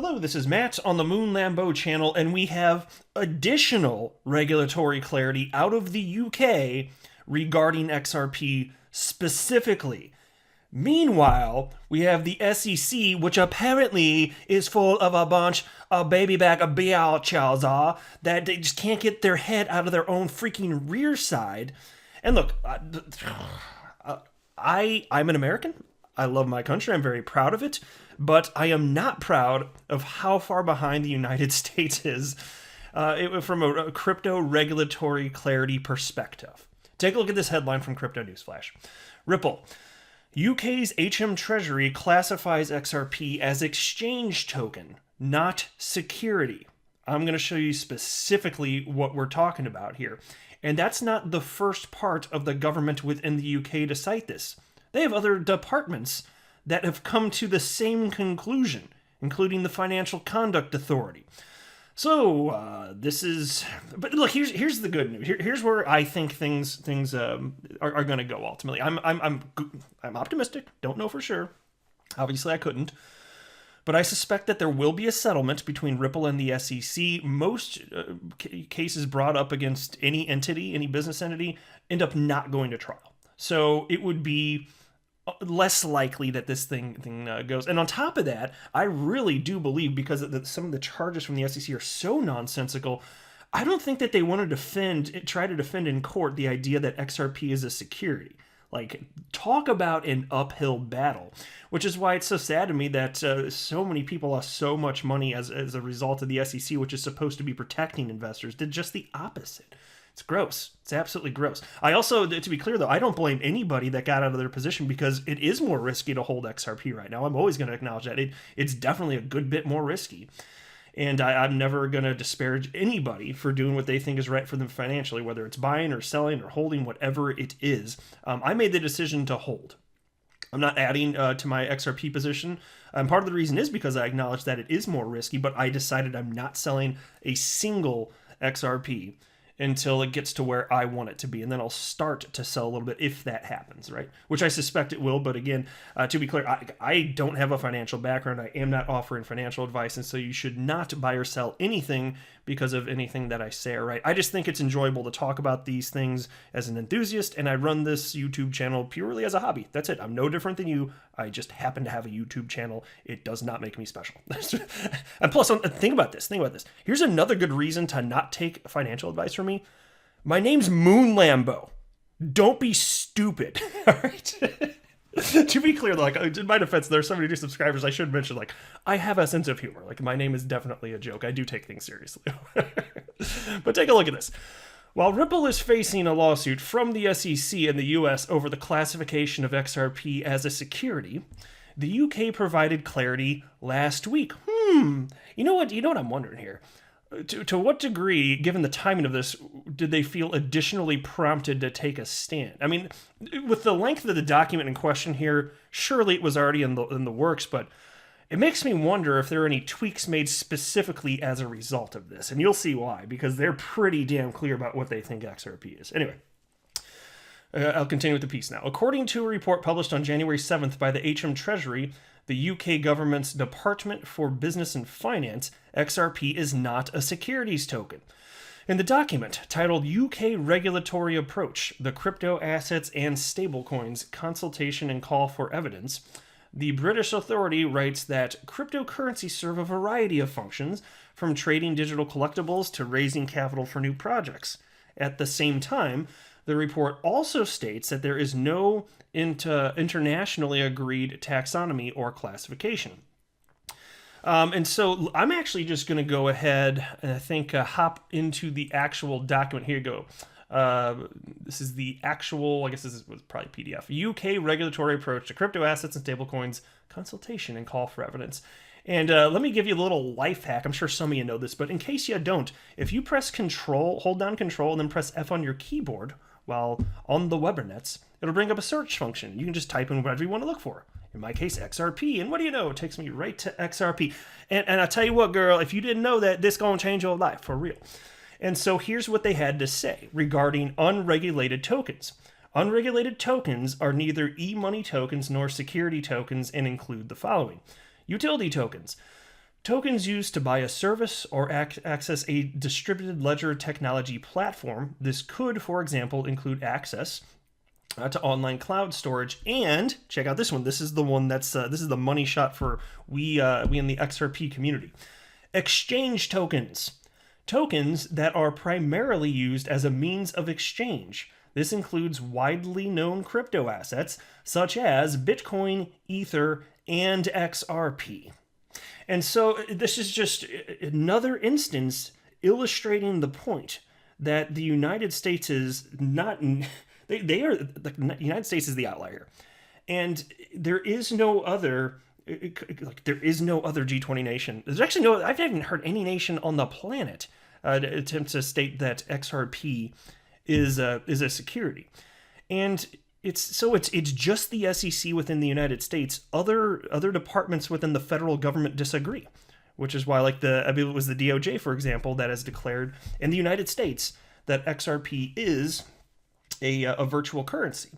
Hello, this is Matt on the Moon Lambeau channel, and we have additional regulatory clarity out of the UK regarding XRP specifically. Meanwhile, we have the SEC, which apparently is full of a bunch of baby-back biatches that they just can't get their head out of their own freaking rear side. And look, I'm an American. I love my country. I'm very proud of it. But I am not proud of how far behind the United States is from a crypto regulatory clarity perspective. Take a look at this headline from Crypto Newsflash. Ripple. UK's Treasury classifies XRP as exchange token, not security. I'm going to show you specifically what we're talking about here. And that's not the first part of the government within the UK to cite this. They have other departments that have come to the same conclusion, including the Financial Conduct Authority. So this is, but look, here's the good news. Here's where I think things are going to go ultimately. I'm optimistic. Don't know for sure. Obviously, I couldn't. But I suspect that there will be a settlement between Ripple and the SEC. Most cases brought up against any entity, any business entity, end up not going to trial. So it would be less likely that this thing goes. And on top of that, I really do believe, because some of the charges from the SEC are so nonsensical, I don't think that they want to try to defend in court the idea that XRP is a security. Like, talk about an uphill battle, which is why it's so sad to me that so many people lost so much money as a result of the SEC, which is supposed to be protecting investors, did just the opposite. It's gross. It's absolutely gross. I also, to be clear though, I don't blame anybody that got out of their position, because it is more risky to hold XRP right now. I'm always going to acknowledge that. It's definitely a good bit more risky. And I'm never going to disparage anybody for doing what they think is right for them financially, whether it's buying or selling or holding, whatever it is. I made the decision to hold. I'm not adding to my XRP position. Part of the reason is because I acknowledge that it is more risky, but I decided I'm not selling a single XRP until it gets to where I want it to be. And then I'll start to sell a little bit if that happens, right? Which I suspect it will. But again, to be clear, I don't have a financial background. I am not offering financial advice. And so you should not buy or sell anything because of anything that I say or write. I just think it's enjoyable to talk about these things as an enthusiast. And I run this YouTube channel purely as a hobby. That's it. I'm no different than you. I just happen to have a YouTube channel. It does not make me special. And plus, think about this. Here's another good reason to not take financial advice from me. My name's Moon Lambeau. Don't be stupid. All right. To be clear, like, in my defense, there's so many new subscribers. I should mention, like, I have a sense of humor. Like, my name is definitely a joke. I do take things seriously. But take a look at this. While Ripple is facing a lawsuit from the SEC in the US over the classification of XRP as a security, the UK provided clarity last week. You know what I'm wondering here? To what degree, given the timing of this, did they feel additionally prompted to take a stand? I mean, with the length of the document in question here, surely it was already in the works, but it makes me wonder if there are any tweaks made specifically as a result of this. And you'll see why, because they're pretty damn clear about what they think XRP is. Anyway, I'll continue with the piece now. According to a report published on January 7th by the Treasury, the UK government's Department for Business and Finance, XRP is not a securities token. In the document, titled UK Regulatory Approach, the Crypto Assets and Stablecoins Consultation and Call for Evidence, the British authority writes that cryptocurrencies serve a variety of functions, from trading digital collectibles to raising capital for new projects. At the same time, the report also states that there is no internationally agreed taxonomy or classification. And so I'm actually just going to go ahead and I think hop into the actual document. Here you go. This is the actual, I guess this was probably PDF. UK Regulatory Approach to Crypto Assets and Stablecoins Consultation and Call for Evidence. And let me give you a little life hack. I'm sure some of you know this, but in case you don't, if you press Control, hold down Control, and then press F on your keyboard while on the webernets, it'll bring up a search function. You can just type in whatever you want to look for. In my case, XRP. And what do you know? It takes me right to XRP. And I tell you what, girl, if you didn't know that, this gonna change your life, for real. And so here's what they had to say regarding unregulated tokens. Unregulated tokens are neither e-money tokens nor security tokens and include the following. Utility tokens. Tokens used to buy a service or access a distributed ledger technology platform. This could, for example, include access to online cloud storage. And check out this one. This is the one that's this is the money shot for we in the XRP community. Exchange tokens. Tokens that are primarily used as a means of exchange. This includes widely known crypto assets such as Bitcoin, Ether, and XRP. And so this is just another instance illustrating the point that the United States is not. They are the United States is the outlier, and there is no other. There is no other G20 nation. There's actually no. I've never heard any nation on the planet attempt to state that XRP is a security, and it's just the SEC within the United States. Other departments within the federal government disagree, which is why, like I believe it was the DOJ, for example, that has declared in the United States that XRP is a virtual currency.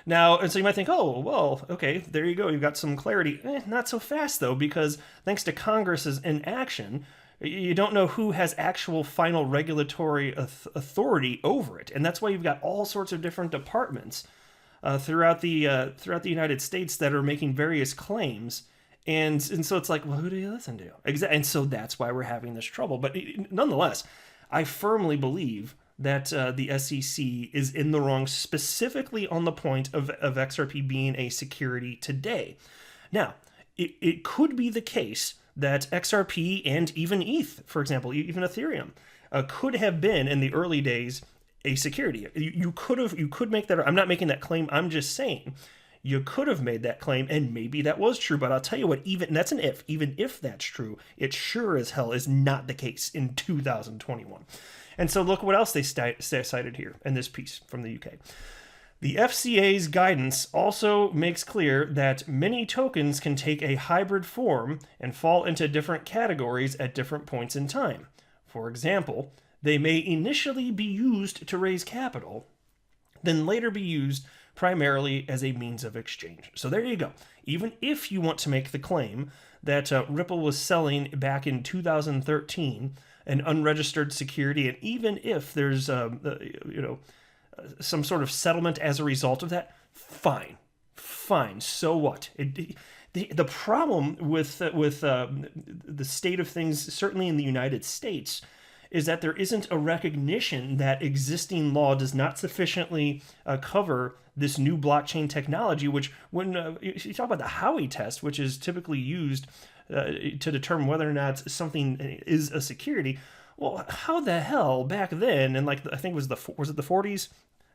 Now, and so you might think, oh, well, okay, there you go. You've got some clarity. Not so fast, though, because thanks to Congress's inaction, you don't know who has actual final regulatory authority over it. And that's why you've got all sorts of different departments throughout the United States that are making various claims. And so it's like, well, who do you listen to? And so that's why we're having this trouble. But nonetheless, I firmly believe that the SEC is in the wrong, specifically on the point of XRP being a security today. Now, it could be the case that XRP and even ETH, for example, even Ethereum, could have been in the early days a security. You could make that. I'm not making that claim. I'm just saying you could have made that claim, and maybe that was true. But I'll tell you what, even that's an if. Even if that's true, it sure as hell is not the case in 2021. And so look what else they cited here in this piece from the UK. The FCA's guidance also makes clear that many tokens can take a hybrid form and fall into different categories at different points in time. For example, they may initially be used to raise capital, then later be used primarily as a means of exchange. So there you go. Even if you want to make the claim that Ripple was selling back in 2013 an unregistered security, and even if there's some sort of settlement as a result of that, fine. So what? The problem with the state of things, certainly in the United States, is that there isn't a recognition that existing law does not sufficiently cover this new blockchain technology, which when you talk about the Howey test, which is typically used to determine whether or not something is a security. Well, how the hell back then, and like I think was it the 40s?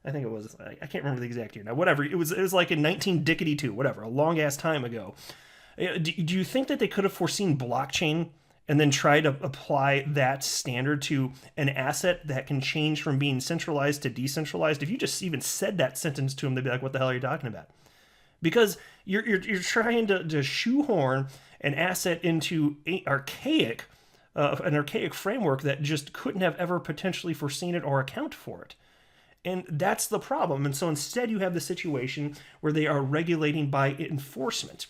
I think it was. I can't remember the exact year now. Whatever. It was like in 19 whatever, a long ass time ago. Do you think that they could have foreseen blockchain and then try to apply that standard to an asset that can change from being centralized to decentralized? If you just even said that sentence to them, they'd be like, "What the hell are you talking about?" Because you're trying to shoehorn an asset into an archaic framework that just couldn't have ever potentially foreseen it or account for it. And that's the problem. And so instead you have the situation where they are regulating by enforcement.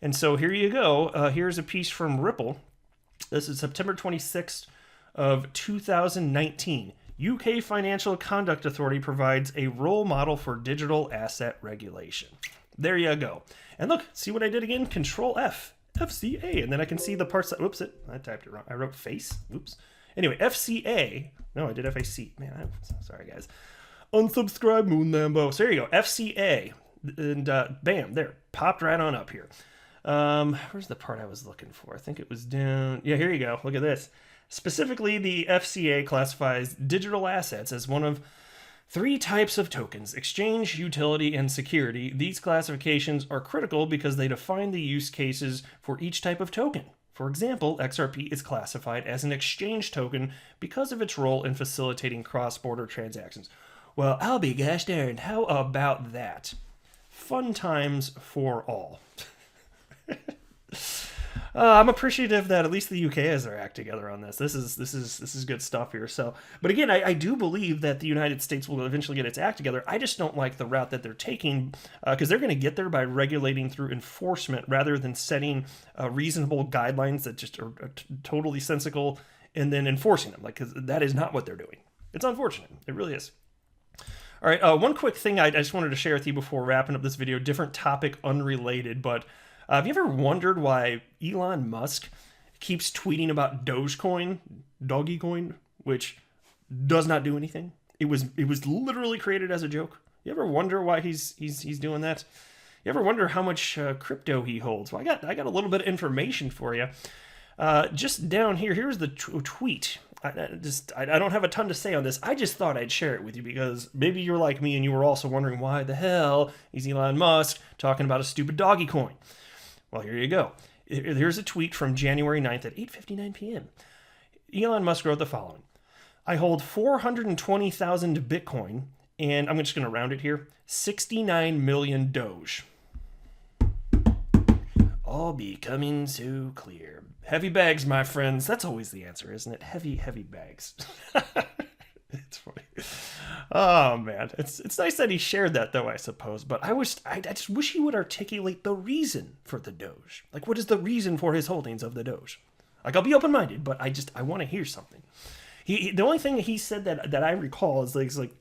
And so here you go. Here's a piece from Ripple. This is September 26th of 2019. UK Financial Conduct Authority provides a role model for digital asset regulation. There you go. And look, see what I did again? Control F, FCA. And then I can see the parts that, I typed it wrong. I wrote face. Oops. Anyway, FCA. No, I did FAC. Man, I'm sorry, guys. Unsubscribe, Moon Lambo. So there you go. FCA. And bam, there. Popped right on up here. Where's the part I was looking for? I think it was down. Yeah, here you go. Look at this. Specifically, the FCA classifies digital assets as one of 3 types of tokens: exchange, utility, and security. These classifications are critical because they define the use cases for each type of token. For example, XRP is classified as an exchange token because of its role in facilitating cross-border transactions. Well, I'll be gosh darned. How about that? Fun times for all. I'm appreciative that at least the UK has their act together on this. This is good stuff here. So, but again, I do believe that the United States will eventually get its act together. I just don't like the route that they're taking, because they're going to get there by regulating through enforcement rather than setting reasonable guidelines that just are totally sensical and then enforcing them. Like, because that is not what they're doing. It's unfortunate. It really is. All right, one quick thing I just wanted to share with you before wrapping up this video. Different topic, unrelated, but have you ever wondered why Elon Musk keeps tweeting about Dogecoin, which does not do anything? It was literally created as a joke. You ever wonder why he's doing that? You ever wonder how much crypto he holds? Well, I got a little bit of information for you. Just down here, here's the tweet. I don't have a ton to say on this. I just thought I'd share it with you because maybe you're like me and you were also wondering why the hell is Elon Musk talking about a stupid Dogecoin. Well, here you go. Here's a tweet from January 9th at 8:59 p.m. Elon Musk wrote the following. I hold 420,000 Bitcoin, and I'm just going to round it here, 69 million Doge. All becoming so clear. Heavy bags, my friends. That's always the answer, isn't it? Heavy bags. It's funny. Oh man, it's nice that he shared that though, I suppose. But I just wish he would articulate the reason for the Doge. Like, what is the reason for his holdings of the Doge? Like, I'll be open-minded, but I want to hear something. The only thing he said that I recall is like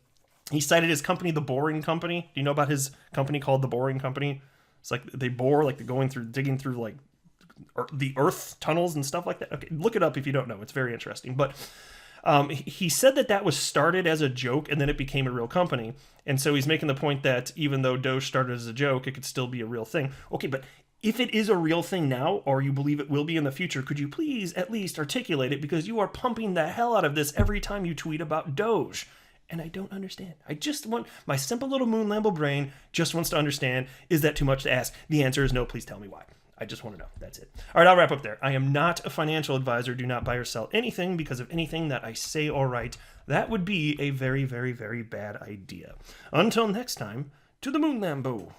he cited his company, The Boring Company. Do you know about his company called The Boring Company? It's like they bore, like they're digging through like the earth tunnels and stuff like that. Okay, look it up if you don't know. It's very interesting. But he said that was started as a joke and then it became a real company. And so he's making the point that even though Doge started as a joke, it could still be a real thing. Okay, but if it is a real thing now, or you believe it will be in the future, could you please at least articulate it? Because you are pumping the hell out of this every time you tweet about Doge. And I don't understand. I just want, my simple little moon Lambo brain just wants to understand, is that too much to ask? The answer is no, please tell me why. I just want to know. That's it. All right, I'll wrap up there. I am not a financial advisor. Do not buy or sell anything because of anything that I say or write. That would be a very, very, very bad idea. Until next time, to the moon Lambo.